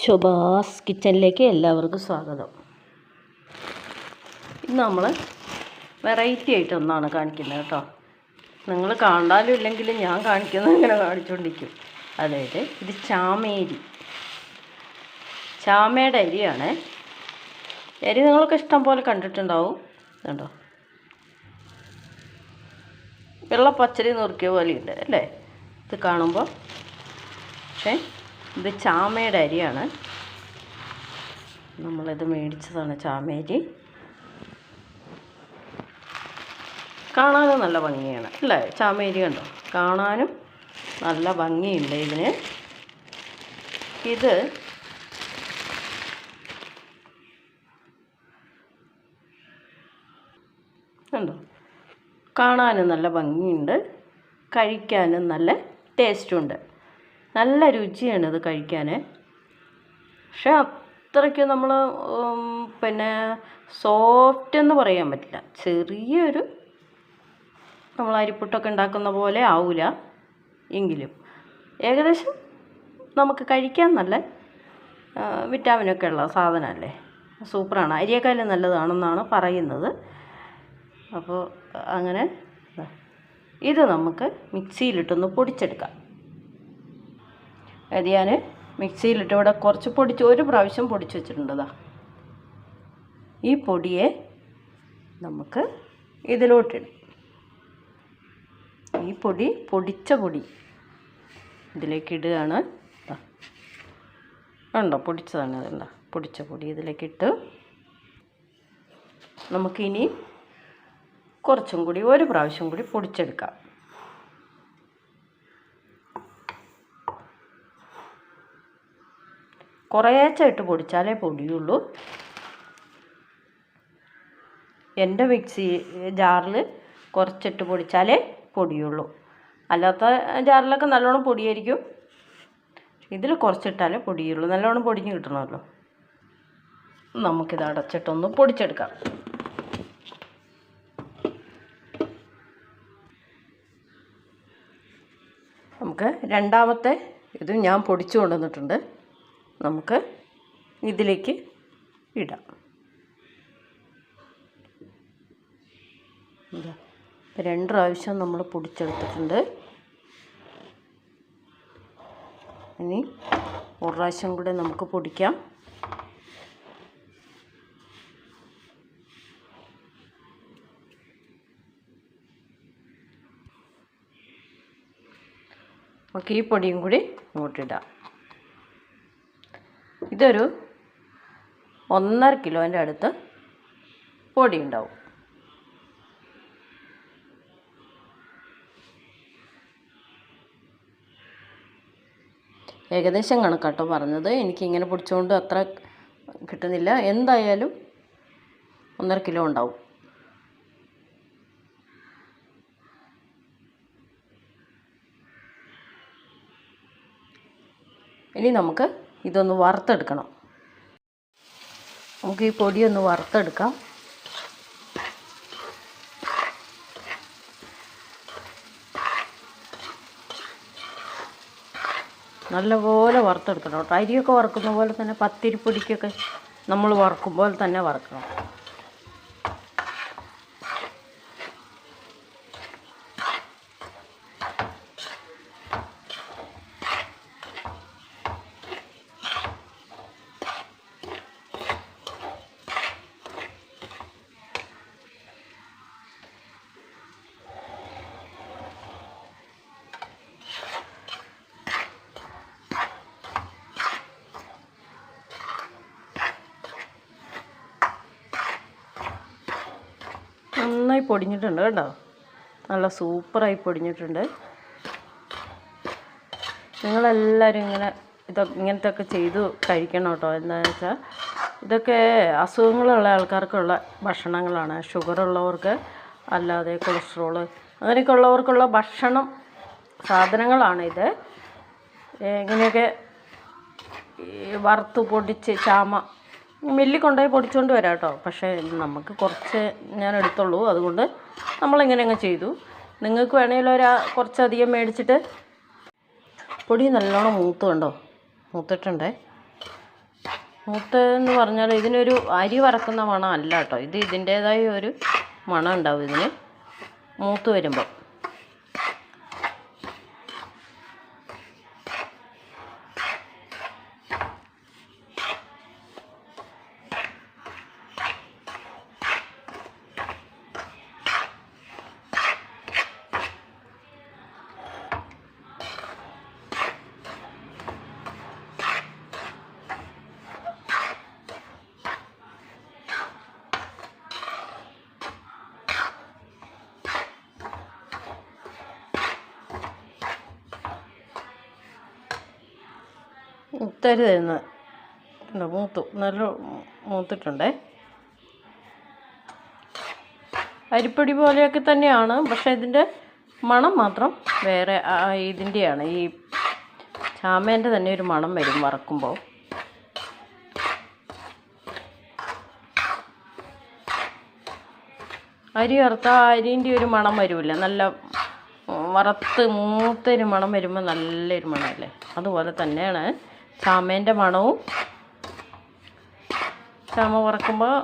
ശോഭാസ് കിച്ചണിലേക്ക് എല്ലാവർക്കും സ്വാഗതം. ഇന്ന് നമ്മൾ വെറൈറ്റി ആയിട്ട് ഒന്നാണ് കാണിക്കുന്നത് കേട്ടോ. നിങ്ങൾ കണ്ടാലും ഇല്ലെങ്കിലും ഞാൻ കാണിക്കുന്നത് ഇങ്ങനെ കാണിച്ചുകൊണ്ടിരിക്കും. അതായത് ഇത് ചാമയുടെ അരിയാണ്. അരി നിങ്ങൾക്ക് ഇഷ്ടം പോലെ കണ്ടിട്ടുണ്ടാവും. കണ്ടോ, വെള്ളപ്പച്ചരി നുറുക്കിയ പോലെയുണ്ട് അല്ലേ ഇത് കാണുമ്പോൾ. പക്ഷേ ഇത് ചാമയുടെ അരിയാണ്. നമ്മളിത് മേടിച്ചതാണ് ചാമയരി. കാണാനും നല്ല ഭംഗിയാണ് അല്ലേ ചാമയരി. കണ്ടോ, കാണാനും നല്ല ഭംഗിയുണ്ട് ഇതിന്. ഇത് കണ്ടോ, കാണാനും നല്ല ഭംഗിയുണ്ട്, കഴിക്കാനും നല്ല ടേസ്റ്റുണ്ട്. നല്ല രുചിയാണ് ഇത് കഴിക്കാൻ. പക്ഷെ അത്രയ്ക്ക് നമ്മൾ സോഫ്റ്റ് എന്ന് പറയാൻ പറ്റില്ല. ചെറിയൊരു നമ്മൾ അരിപ്പുട്ടൊക്കെ ഉണ്ടാക്കുന്ന പോലെ ആവില്ല, എങ്കിലും ഏകദേശം നമുക്ക് കഴിക്കാൻ നല്ല വിറ്റാമിനൊക്കെ ഉള്ള സാധനമല്ലേ. സൂപ്പറാണ്. അരിയേക്കാളും നല്ലതാണെന്നാണ് പറയുന്നത്. അപ്പോൾ അങ്ങനെ ഇത് നമുക്ക് മിക്സിയിലിട്ടൊന്ന് പൊടിച്ചെടുക്കാം. അത് ഞാൻ മിക്സിയിലിട്ട് ഇവിടെ കുറച്ച് ഒരു പ്രാവശ്യം പൊടിച്ച് വെച്ചിട്ടുണ്ട്. ഈ പൊടിയെ നമുക്ക് ഇതിലോട്ടിടും. ഈ പൊടിച്ച പൊടി ഇതിലേക്ക് ഇടുകയാണ്. ഉണ്ടോ, പൊടിച്ചതാണ്. അതുണ്ടോ, പൊടിച്ച പൊടി ഇതിലേക്കിട്ട് നമുക്കിനി കുറച്ചും കൂടി ഒരു പ്രാവശ്യം കൂടി പൊടിച്ചെടുക്കാം. കുറേച്ചായിട്ട് പൊടിച്ചാലേ പൊടിയുള്ളൂ. എൻ്റെ മിക്സി ജാറിൽ കുറച്ചിട്ട് പൊടിച്ചാലേ പൊടിയുള്ളൂ. അല്ലാത്ത ജാറിലൊക്കെ നല്ലോണം പൊടിയായിരിക്കും. ഇതിൽ കുറച്ചിട്ടാലേ പൊടിയുള്ളൂ. നല്ലോണം പൊടിഞ്ഞ് കിട്ടണമല്ലോ. നമുക്കിത് അടച്ചിട്ടൊന്ന് പൊടിച്ചെടുക്കാം. നമുക്ക് രണ്ടാമത്തെ ഇതും ഞാൻ പൊടിച്ചു കൊണ്ടുവന്നിട്ടുണ്ട്. നമുക്ക് ഇതിലേക്ക് ഇടാം. രണ്ട് പ്രാവശ്യം നമ്മൾ പൊടിച്ചെടുത്തിട്ടുണ്ട്. ഇനി ഒരു പ്രാവശ്യം കൂടെ നമുക്ക് പൊടിക്കാം. നമുക്ക് ഈ പൊടിയും കൂടി ഇങ്ങോട്ടിടാം. ഇതൊരു 1.5 കിലോൻ്റെ അടുത്ത് പൊടി ഉണ്ടാവും. ഏകദേശം കണക്കാട്ടോ പറഞ്ഞത്. എനിക്കിങ്ങനെ പൊടിച്ചുകൊണ്ട് അത്ര കിട്ടുന്നില്ല. എന്തായാലും 1.5 കിലോ ഉണ്ടാവും. ഇനി നമുക്ക് ഇതൊന്ന് വറുത്തെടുക്കണം. നമുക്ക് ഈ പൊടിയൊന്ന് വറുത്തെടുക്കാം. നല്ലപോലെ വറുത്തെടുക്കണം കേട്ടോ. അരിയൊക്കെ വറുക്കുന്ന പോലെ തന്നെ പത്തിരിപ്പൊടിക്കൊക്കെ നമ്മൾ വറുക്കുമ്പോൾ തന്നെ വറുക്കണം. നന്നായി പൊടിഞ്ഞിട്ടുണ്ട് കേട്ടോ. നല്ല സൂപ്പറായി പൊടിഞ്ഞിട്ടുണ്ട്. നിങ്ങളെല്ലാവരും ഇങ്ങനത്തെ ഒക്കെ ചെയ്ത് കഴിക്കണം കേട്ടോ. എന്താണെന്ന് വെച്ചാൽ ഇതൊക്കെ അസുഖങ്ങളുള്ള ആൾക്കാർക്കുള്ള ഭക്ഷണങ്ങളാണ്. ഷുഗറുള്ളവർക്ക്, അല്ലാതെ കൊളസ്ട്രോള് അങ്ങനെയൊക്കെ ഉള്ളവർക്കുള്ള സാധനങ്ങളാണ് ഇത്. ഇങ്ങനെയൊക്കെ വറുത്ത് പൊടിച്ച് ചാമ മില്ലിൽ കൊണ്ടുപോയി പൊടിച്ചുകൊണ്ട് വരാം കേട്ടോ. പക്ഷേ നമുക്ക് കുറച്ച് ഞാൻ എടുത്തുള്ളൂ, അതുകൊണ്ട് നമ്മളിങ്ങനെ അങ്ങ് ചെയ്തു. നിങ്ങൾക്ക് വേണമെങ്കിൽ കുറച്ചധികം മേടിച്ചിട്ട്. പൊടി നല്ലോണം മൂത്ത് കണ്ടോ, മൂത്തിട്ടുണ്ടേ. മൂത്തെന്ന് പറഞ്ഞാൽ ഇതിനൊരു അരി വറക്കുന്ന മണം അല്ല കേട്ടോ. ഇത് ഇതിൻ്റേതായ ഒരു മണം ഉണ്ടാവും ഇതിന് മൂത്ത് വരുമ്പോൾ. മുത്തരി തരുന്നത് മൂത്തു നല്ല മൂത്തിട്ടുണ്ടേ. അരിപ്പൊടി പോലെയൊക്കെ തന്നെയാണ്, പക്ഷേ ഇതിൻ്റെ മണം മാത്രം വേറെ ഇതിൻ്റെയാണ്. ഈ ചാമേൻ്റെ തന്നെ ഒരു മണം വരും വറക്കുമ്പോൾ. അരി വറുത്താൽ അരിൻ്റെ ഒരു മണം വരില്ല, നല്ല വറുത്ത് മൂത്തൊരു മണം വരുമ്പോൾ നല്ലൊരു മണമല്ലേ. അതുപോലെ തന്നെയാണ് ചാമേൻ്റെ മണവും. ചാമ വറക്കുമ്പോൾ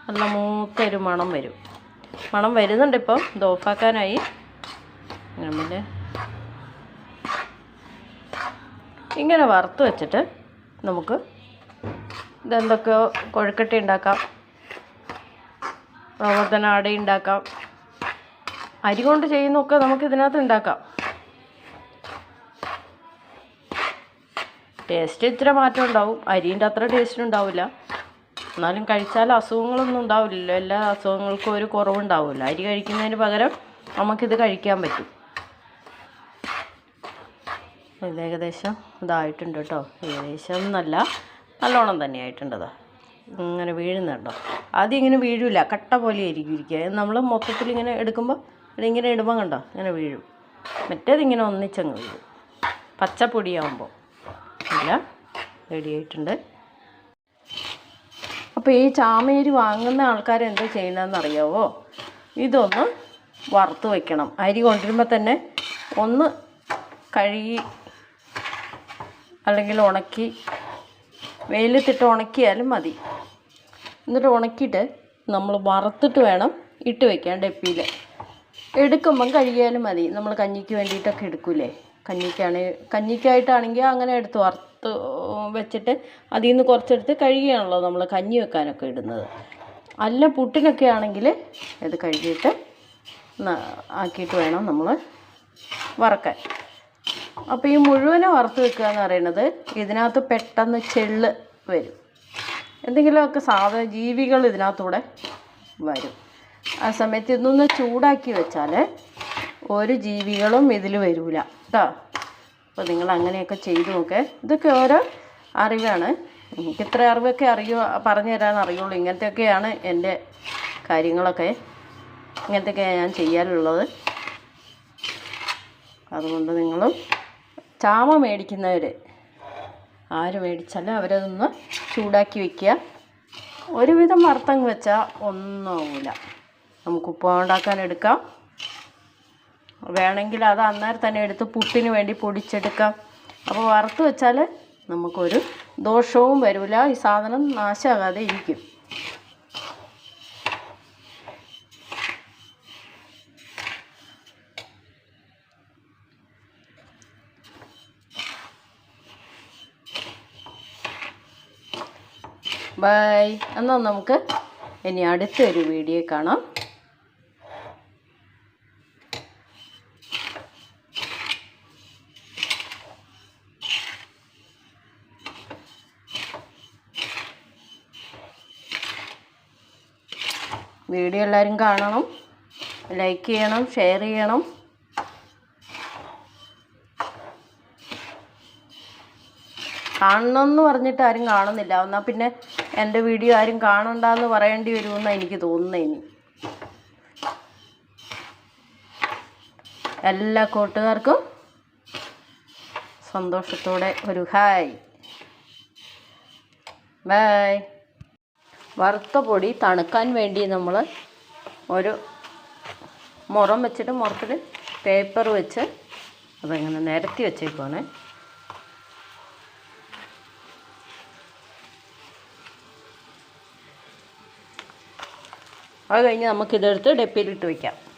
നല്ല മൂത്തൊരു മണം വരും. മണം വരുന്നുണ്ട് ഇപ്പം. ഇത് ഓഫാക്കാനായി. പിന്നെ ഇങ്ങനെ വറുത്ത് വെച്ചിട്ട് നമുക്ക് ഇതെന്തൊക്കെയോ കൊഴുക്കട്ട ഉണ്ടാക്കാം, പ്രവർത്തന അട ഉണ്ടാക്കാം. അരി കൊണ്ട് ചെയ്യുന്നതൊക്കെ നമുക്ക് ഇതിനകത്ത് ഉണ്ടാക്കാം. ടേസ്റ്റ് ഇച്ചിരി മാറ്റം ഉണ്ടാവും, അരിൻ്റെ അത്ര ടേസ്റ്റ് ഉണ്ടാവില്ല. എന്നാലും കഴിച്ചാൽ അസുഖങ്ങളൊന്നും ഉണ്ടാവില്ലല്ലോ. എല്ലാ അസുഖങ്ങൾക്കും ഒരു കുറവുണ്ടാവില്ല. അരി കഴിക്കുന്നതിന് പകരം നമുക്കിത് കഴിക്കാൻ പറ്റും. ഇത് ഏകദേശം ഇതായിട്ടുണ്ട് കേട്ടോ. ഏകദേശം എന്നല്ല, നല്ലോണം തന്നെ ആയിട്ടുണ്ടതാ. ഇങ്ങനെ വീഴുന്നുണ്ടോ? ആദ്യം ഇങ്ങനെ വീഴില്ല, കട്ട പോലെ ആയിരിക്കും ഇരിക്കുക. നമ്മൾ മൊത്തത്തിൽ ഇങ്ങനെ എടുക്കുമ്പോൾ ഇതിങ്ങനെ ഇടുമ്പോൾ കണ്ടോ ഇങ്ങനെ വീഴും. മറ്റേതിങ്ങനെ ഒന്നിച്ചങ്ങ് വീഴും പച്ചപ്പൊടിയാകുമ്പോൾ. ഇല്ല, റെഡി ആയിട്ടുണ്ട്. അപ്പോൾ ഈ ചാമേരി വാങ്ങുന്ന ആൾക്കാർ എന്താ ചെയ്യുന്നതെന്ന് അറിയാവോ? ഇതൊന്ന് വറുത്ത് വയ്ക്കണം. അരി കൊണ്ടുവരുമ്പോൾ തന്നെ ഒന്ന് കഴുകി അല്ലെങ്കിൽ ഉണക്കി, വെയിലത്തിട്ട് ഉണക്കിയാലും മതി. എന്നിട്ട് ഉണക്കിയിട്ട് നമ്മൾ വറുത്തിട്ട് വേണം ഇട്ട് വയ്ക്കാൻ ഡപ്പിയിൽ. എടുക്കുമ്പം കഴുകിയാലും മതി. നമ്മൾ കഞ്ഞിക്ക് വേണ്ടിയിട്ടൊക്കെ എടുക്കൂലേ, കഞ്ഞിക്കായിട്ടാണെങ്കിൽ അങ്ങനെ എടുത്ത് വറുത്ത് വെച്ചിട്ട് അതിൽ നിന്ന് കുറച്ചെടുത്ത് കഴുകിയാണല്ലോ നമ്മൾ കഞ്ഞി വെക്കാനൊക്കെ ഇടുന്നത്. അല്ല പുട്ടിനൊക്കെ ആണെങ്കിൽ ഇത് കഴുകിയിട്ട് ആക്കിയിട്ട് വേണം നമ്മൾ വറക്കാൻ. അപ്പോൾ ഈ മുഴുവനെ വറുത്ത് വെക്കുക എന്ന് പറയുന്നത് ഇതിനകത്ത് പെട്ടെന്ന് ചെള്ള് വരും, എന്തെങ്കിലുമൊക്കെ സാധാരണ ജീവികൾ ഇതിനകത്തൂടെ വരും. ആ സമയത്ത് ഇതൊന്ന് ചൂടാക്കി വെച്ചാൽ ഒരു ജീവികളും ഇതിൽ വരില്ല കേട്ടോ. അപ്പോൾ നിങ്ങൾ അങ്ങനെയൊക്കെ ചെയ്ത് നോക്കേ. ഇതൊക്കെ ഓരോ അറിവാണ്. എനിക്ക് ഇത്ര അറിവൊക്കെ പറഞ്ഞു തരാൻ അറിയുള്ളൂ. ഇങ്ങനത്തെയൊക്കെയാണ് എൻ്റെ കാര്യങ്ങളൊക്കെ, ഇങ്ങനത്തെയൊക്കെയാണ് ഞാൻ ചെയ്യാറുള്ളത്. അതുകൊണ്ട് നിങ്ങളും ചാമ മേടിക്കുന്നവർ ആര് മേടിച്ചാലും അവരതൊന്ന് ചൂടാക്കി വയ്ക്കുക. ഒരുവിധം വറുത്തങ്ങ് വെച്ചാൽ ഒന്നും ആവില്ല. നമുക്ക് ഉപ്പുമാവ് ഉണ്ടാക്കാൻ എടുക്കാം, വേണമെങ്കിൽ അത് അന്നേരം തന്നെ എടുത്ത് പുട്ടിന് വേണ്ടി പൊടിച്ചെടുക്കാം. അപ്പോൾ വറുത്ത് വെച്ചാൽ നമുക്കൊരു ദോഷവും വരില്ല, ഈ സാധനം നാശമാകാതെ ഇരിക്കും. ബൈ. എന്നാൽ നമുക്ക് ഇനി അടുത്തൊരു വീഡിയോ കാണാം. വീഡിയോ എല്ലാവരും കാണണം, ലൈക്ക് ചെയ്യണം, ഷെയർ ചെയ്യണം. കാണണമെന്ന് പറഞ്ഞിട്ട് ആരും കാണുന്നില്ല. എന്നാൽ പിന്നെ എൻ്റെ വീഡിയോ ആരും കാണണ്ടെന്ന് പറയേണ്ടി വരുമെന്നാണ് എനിക്ക് തോന്നുന്നത്. ഇനി എല്ലാ കൂട്ടുകാർക്കും സന്തോഷത്തോടെ ഒരു ഹായ്, ബൈ. വറുത്ത പൊടി തണുക്കാൻ വേണ്ടി നമ്മൾ ഒരു മുറം വെച്ചിട്ട് മുറത്തിൽ പേപ്പർ വെച്ച് അതങ്ങനെ നിരത്തി വെച്ചേക്കുവാണ്. അത് കഴിഞ്ഞ് നമുക്കിതെടുത്ത് ഡപ്പിയിലിട്ട് വയ്ക്കാം.